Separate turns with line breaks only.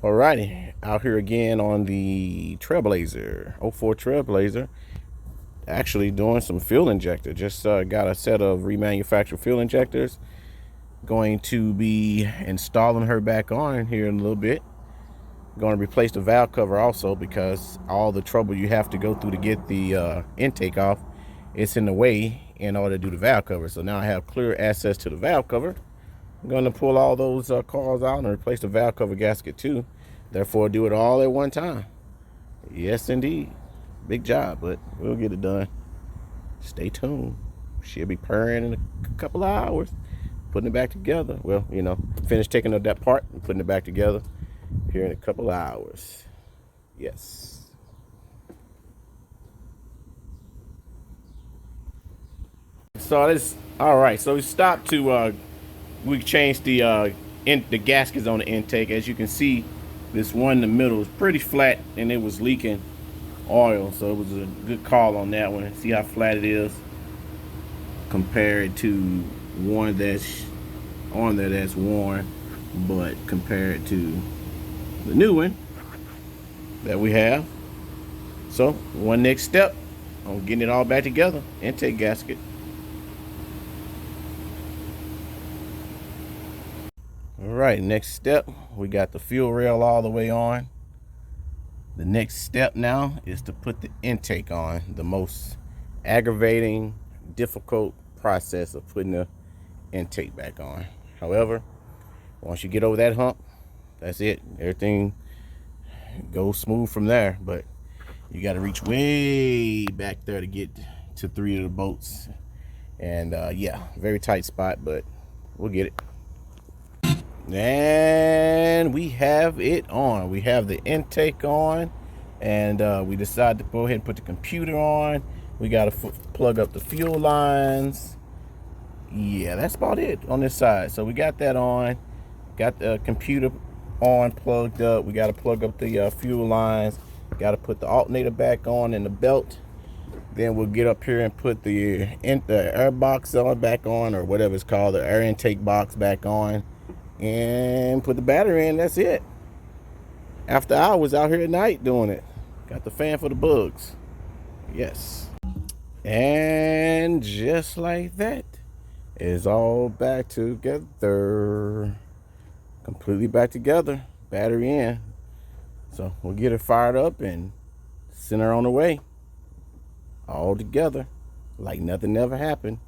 Alrighty, out here again on the Trailblazer, '04 Trailblazer. Actually doing some fuel injector. Just got a set of remanufactured fuel injectors. Going to be installing her back on here in a little bit. Going to replace the valve cover also because all the trouble you have to go through to get the intake off, it's in the way in order to do the valve cover. So now I have clear access to the valve cover. I'm going to pull all those cars out and replace the valve cover gasket too. Therefore, do it all at one time. Yes, indeed. Big job, but we'll get it done. Stay tuned. She'll be purring in a couple of hours. Putting it back together. Well, you know, finish taking up that part and putting it back together here in a couple of hours. Yes. So this, all right. So we stopped to we changed the gaskets on the intake. As you can see, this one in the middle is pretty flat and it was leaking oil, so it was a good call on that one. See how flat it is compared to one that's on there that's worn, but compared to the new one that we have. So one next step on getting it all back together, intake gasket. All right, next step, we got the fuel rail all the way on. The next step now is to put the intake on, the most aggravating, difficult process of putting the intake back on. However, once you get over that hump, that's it. Everything goes smooth from there, but you got to reach way back there to get to 3 of the bolts. And yeah, very tight spot, but we'll get it. And we have it on. We have the intake on, and we decided to go ahead and put the computer on. We got to plug up the fuel lines. Yeah, that's about it on this side. So we got that on, got the computer on, plugged up. We got to plug up the fuel lines, got to put the alternator back on and the belt. Then we'll get up here and put the air box on back on, or whatever it's called, the air intake box back on, and put the battery in. That's it. After hours out here at night doing it. Got the fan for the bugs. Yes. And just like that, it's all back together. Completely back together. Battery in. So we'll get it fired up and send her on the way. All together. Like nothing ever happened.